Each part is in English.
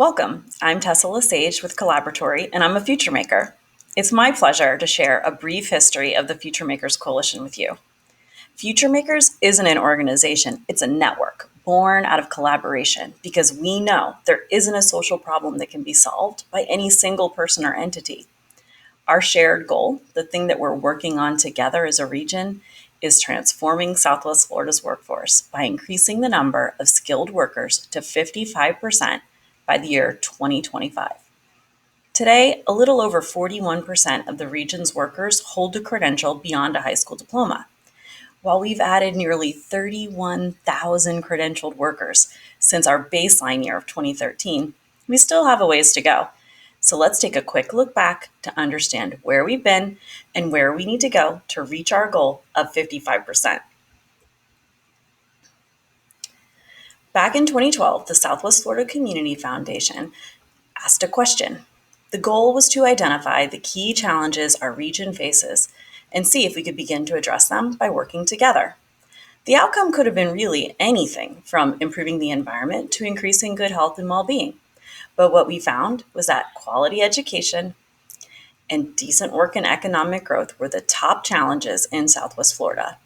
Welcome. I'm Tessa Lesage with Collaboratory, and I'm a FutureMaker. It's my pleasure to share a brief history of the FutureMakers Coalition with you. FutureMakers isn't an organization, it's a network born out of collaboration because we know there isn't a social problem that can be solved by any single person or entity. Our shared goal, the thing that we're working on together as a region, is transforming Southwest Florida's workforce by increasing the number of skilled workers to 55% by the year 2025. Today, a little over 41% of the region's workers hold a credential beyond a high school diploma. While we've added nearly 31,000 credentialed workers since our baseline year of 2013, we still have a ways to go. So let's take a quick look back to understand where we've been and where we need to go to reach our goal of 55%. Back in 2012, the Southwest Florida Community Foundation asked a question. The goal was to identify the key challenges our region faces and see if we could begin to address them by working together. The outcome could have been really anything from improving the environment to increasing good health and well-being. But what we found was that quality education and decent work and economic growth were the top challenges in Southwest Florida.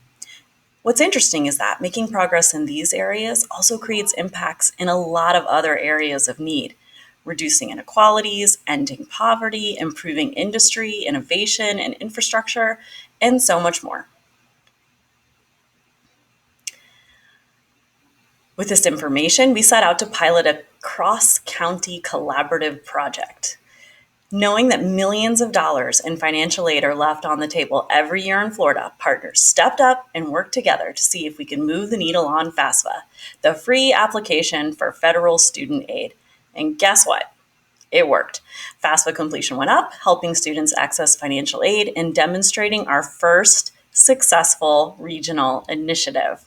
What's interesting is that making progress in these areas also creates impacts in a lot of other areas of need, reducing inequalities, ending poverty, improving industry, innovation, and infrastructure, and so much more. With this information, we set out to pilot a cross-county collaborative project. Knowing that millions of dollars in financial aid are left on the table every year in Florida, partners stepped up and worked together to see if we can move the needle on FAFSA, the free application for federal student aid. And guess what? It worked. FAFSA completion went up, helping students access financial aid and demonstrating our first successful regional initiative.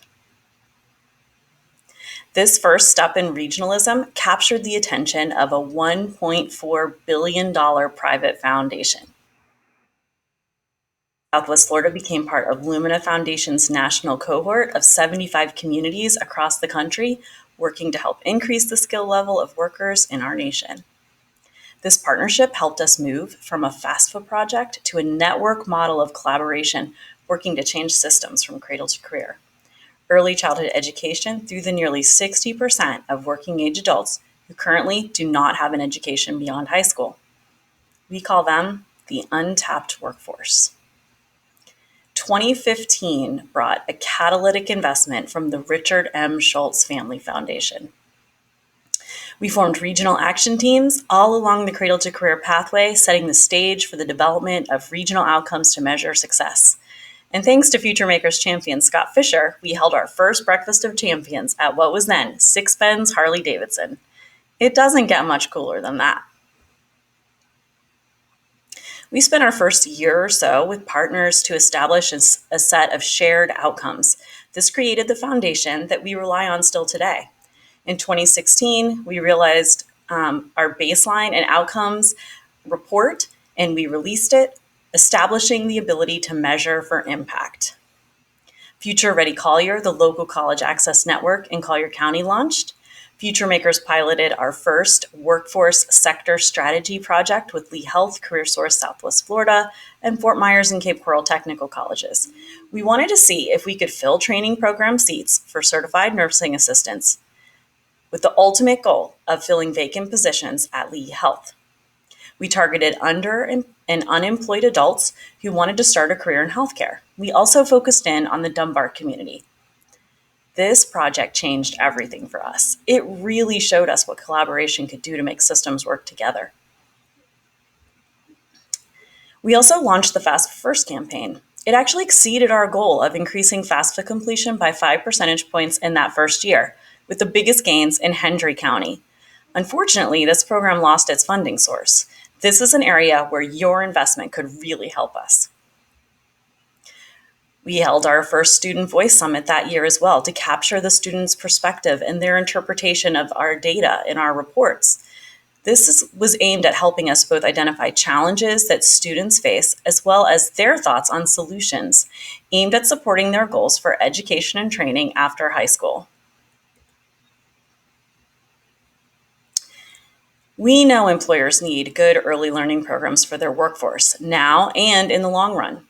This first step in regionalism captured the attention of a $1.4 billion private foundation. Southwest Florida became part of Lumina Foundation's national cohort of 75 communities across the country, working to help increase the skill level of workers in our nation. This partnership helped us move from a FAFSA project to a network model of collaboration, working to change systems from cradle to career. Early childhood education through the nearly 60% of working age adults who currently do not have an education beyond high school. We call them the untapped workforce. 2015 brought a catalytic investment from the Richard M. Schultz Family Foundation. We formed regional action teams all along the cradle to career pathway, setting the stage for the development of regional outcomes to measure success. And thanks to FutureMakers champion Scott Fisher, we held our first Breakfast of Champions at what was then Six Ben's Harley-Davidson. It doesn't get much cooler than that. We spent our first year or so with partners to establish a set of shared outcomes. This created the foundation that we rely on still today. In 2016, we realized our baseline and outcomes report, and we released it, establishing the ability to measure for impact. Future Ready Collier, the local college access network in Collier County, launched. FutureMakers piloted our first workforce sector strategy project with Lee Health, CareerSource Southwest Florida, and Fort Myers and Cape Coral Technical Colleges. We wanted to see if we could fill training program seats for certified nursing assistants with the ultimate goal of filling vacant positions at Lee Health. We targeted under and unemployed adults who wanted to start a career in healthcare. We also focused in on the Dunbar community. This project changed everything for us. It really showed us what collaboration could do to make systems work together. We also launched the FAFSA First campaign. It actually exceeded our goal of increasing FAFSA completion by 5 percentage points in that first year, with the biggest gains in Hendry County. Unfortunately, this program lost its funding source. This is an area where your investment could really help us. We held our first Student Voice Summit that year as well to capture the students' perspective and their interpretation of our data in our reports. This was aimed at helping us both identify challenges that students face as well as their thoughts on solutions aimed at supporting their goals for education and training after high school. We know employers need good early learning programs for their workforce now and in the long run.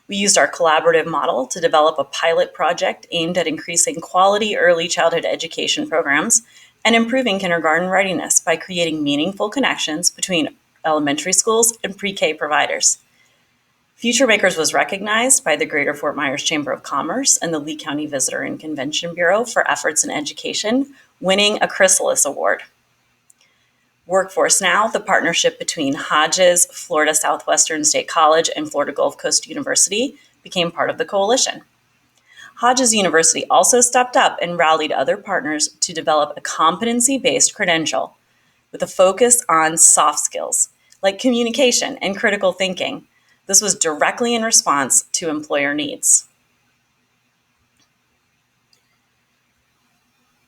We used our collaborative model to develop a pilot project aimed at increasing quality early childhood education programs and improving kindergarten readiness by creating meaningful connections between elementary schools and pre-K providers. FutureMakers was recognized by the Greater Fort Myers Chamber of Commerce and the Lee County Visitor and Convention Bureau for efforts in education, winning a Chrysalis Award. Workforce Now, the partnership between Hodges, Florida Southwestern State College, and Florida Gulf Coast University, became part of the coalition. Hodges University also stepped up and rallied other partners to develop a competency-based credential with a focus on soft skills like communication and critical thinking. This was directly in response to employer needs.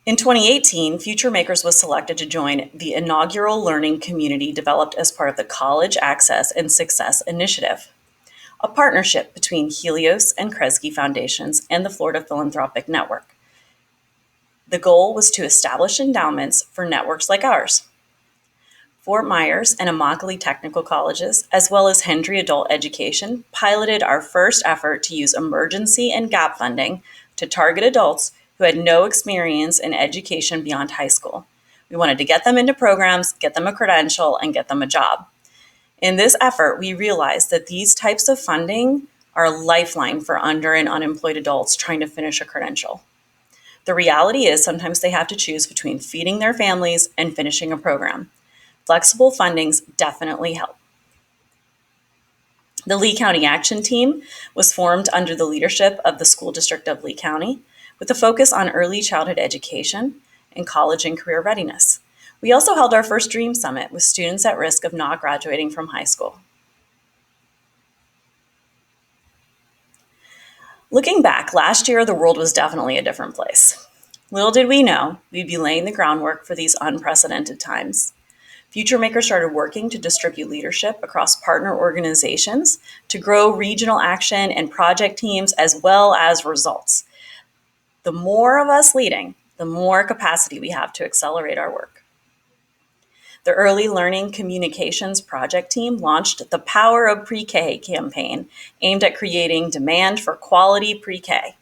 In 2018, FutureMakers was selected to join the inaugural learning community developed as part of the College Access and Success Initiative, a partnership between Helios and Kresge Foundations and the Florida Philanthropic Network. The goal was to establish endowments for networks like ours. Fort Myers and Immokalee Technical Colleges, as well as Hendry Adult Education, piloted our first effort to use emergency and gap funding to target adults who had no experience in education beyond high school. We wanted to get them into programs, get them a credential, and get them a job. In this effort, we realized that these types of funding are a lifeline for under and unemployed adults trying to finish a credential. The reality is sometimes they have to choose between feeding their families and finishing a program. Flexible fundings definitely help. The Lee County Action Team was formed under the leadership of the School District of Lee County with a focus on early childhood education and college and career readiness. We also held our first Dream Summit with students at risk of not graduating from high school. Looking back, last year the world was definitely a different place. Little did we know we'd be laying the groundwork for these unprecedented times. FutureMakers started working to distribute leadership across partner organizations to grow regional action and project teams as well as results. The more of us leading, the more capacity we have to accelerate our work. The Early Learning Communications Project Team launched the Power of Pre-K campaign aimed at creating demand for quality pre-K.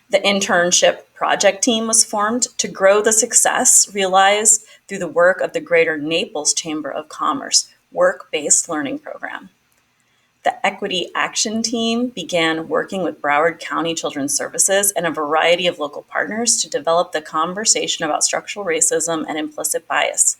The Internship Project Team was formed to grow the success realized through the work of the Greater Naples Chamber of Commerce work-based learning program. The Equity Action Team began working with Broward County Children's Services and a variety of local partners to develop the conversation about structural racism and implicit bias.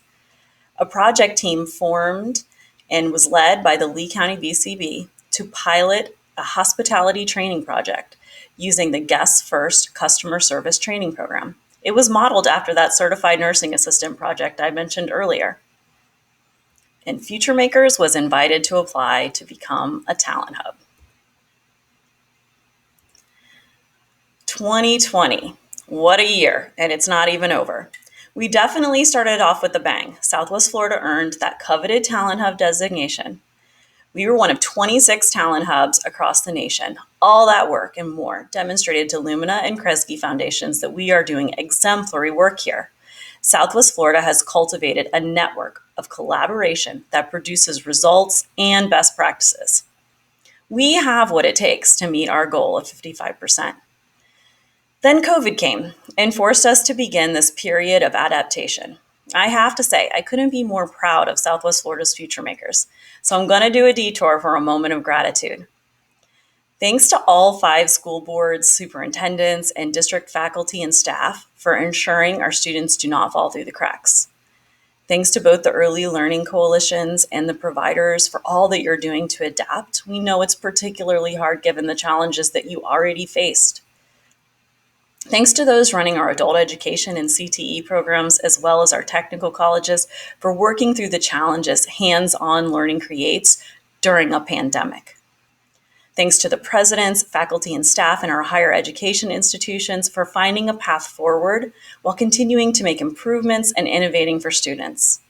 A project team formed and was led by the Lee County VCB to pilot a hospitality training project using the Guests First customer service training program. It was modeled after that certified nursing assistant project I mentioned earlier. And FutureMakers was invited to apply to become a talent hub. 2020, what a year, and it's not even over. We definitely started off with a bang. Southwest Florida earned that coveted talent hub designation. We were one of 26 talent hubs across the nation. All that work and more demonstrated to Lumina and Kresge Foundations that we are doing exemplary work here. Southwest Florida has cultivated a network of collaboration that produces results and best practices. We have what it takes to meet our goal of 55%. Then COVID came and forced us to begin this period of adaptation. I have to say, I couldn't be more proud of Southwest Florida's FutureMakers, so I'm going to do a detour for a moment of gratitude. Thanks to all 5 school boards, superintendents, and district faculty and staff for ensuring our students do not fall through the cracks. Thanks to both the early learning coalitions and the providers for all that you're doing to adapt. We know it's particularly hard given the challenges that you already faced. Thanks to those running our adult education and CTE programs, as well as our technical colleges, for working through the challenges hands-on learning creates during a pandemic. Thanks to the presidents, faculty, and staff in our higher education institutions for finding a path forward while continuing to make improvements and innovating for students.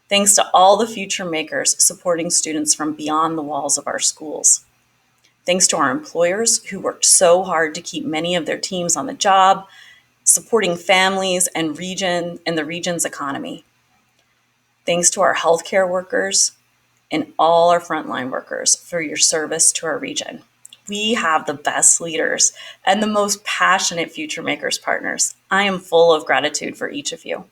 Thanks to all the FutureMakers supporting students from beyond the walls of our schools. Thanks to our employers who worked so hard to keep many of their teams on the job, supporting families and the region's economy. Thanks to our healthcare workers and all our frontline workers for your service to our region. We have the best leaders and the most passionate FutureMakers partners. I am full of gratitude for each of you.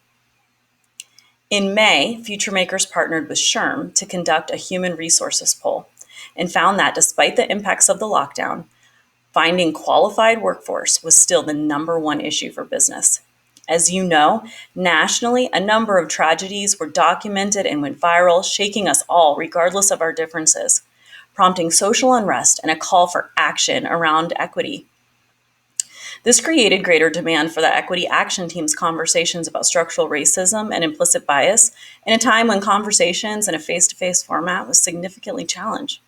In May, FutureMakers partnered with SHRM to conduct a human resources poll and found that despite the impacts of the lockdown, finding qualified workforce was still the number one issue for business. As you know, nationally, a number of tragedies were documented and went viral, shaking us all regardless of our differences, prompting social unrest and a call for action around equity. This created greater demand for the Equity Action Team's conversations about structural racism and implicit bias in a time when conversations in a face-to-face format was significantly challenged.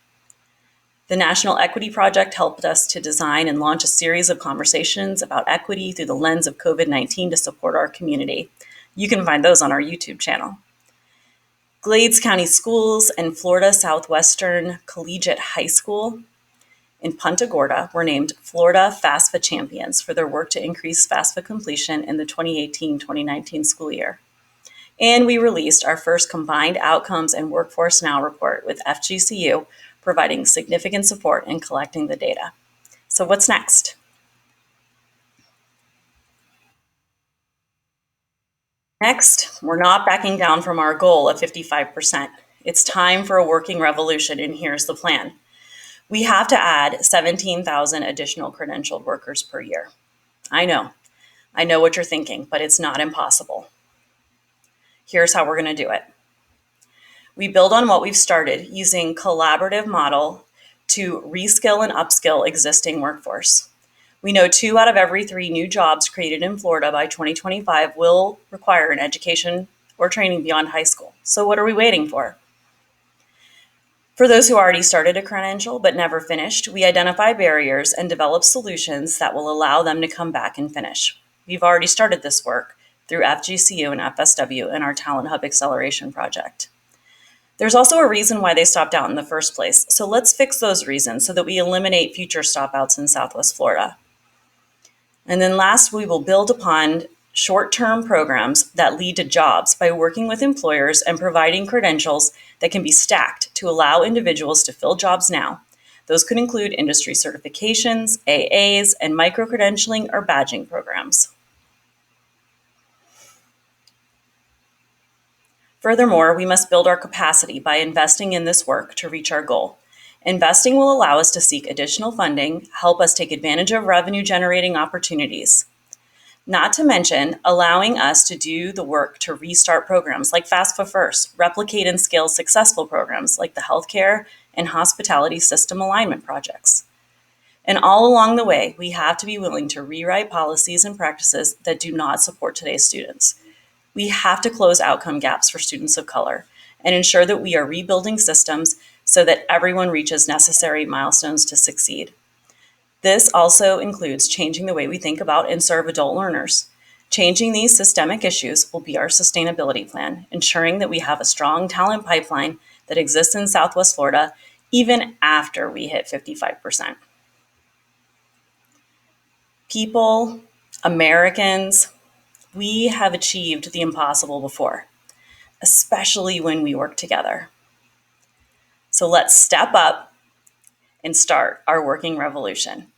The National Equity Project helped us to design and launch a series of conversations about equity through the lens of COVID-19 to support our community. You can find those on our YouTube channel. Glades County Schools and Florida Southwestern Collegiate High School in Punta Gorda were named Florida FAFSA champions for their work to increase FAFSA completion in the 2018-2019 school year. And we released our first combined outcomes and Workforce Now report with FGCU, providing significant support in collecting the data. So what's next? Next, we're not backing down from our goal of 55%. It's time for a working revolution, and here's the plan. We have to add 17,000 additional credentialed workers per year. I know what you're thinking, but it's not impossible. Here's how we're going to do it. We build on what we've started using collaborative model to reskill and upskill existing workforce. We know 2 out of every 3 new jobs created in Florida by 2025 will require an education or training beyond high school. So what are we waiting for? For those who already started a credential but never finished, we identify barriers and develop solutions that will allow them to come back and finish. We've already started this work through FGCU and FSW in our Talent Hub Acceleration Project. There's also a reason why they stopped out in the first place, so let's fix those reasons so that we eliminate future stopouts in Southwest Florida. And then last, we will build upon short-term programs that lead to jobs by working with employers and providing credentials that can be stacked to allow individuals to fill jobs now. Those could include industry certifications, AAs, and micro-credentialing or badging programs. Furthermore, we must build our capacity by investing in this work to reach our goal. Investing will allow us to seek additional funding, help us take advantage of revenue-generating opportunities. Not to mention, allowing us to do the work to restart programs like FAFSA First, replicate and scale successful programs like the healthcare and hospitality system alignment projects. And all along the way, we have to be willing to rewrite policies and practices that do not support today's students. We have to close outcome gaps for students of color and ensure that we are rebuilding systems so that everyone reaches necessary milestones to succeed. This also includes changing the way we think about and serve adult learners. Changing these systemic issues will be our sustainability plan, ensuring that we have a strong talent pipeline that exists in Southwest Florida even after we hit 55%. People, Americans, we have achieved the impossible before, especially when we work together. So let's step up and start our working revolution.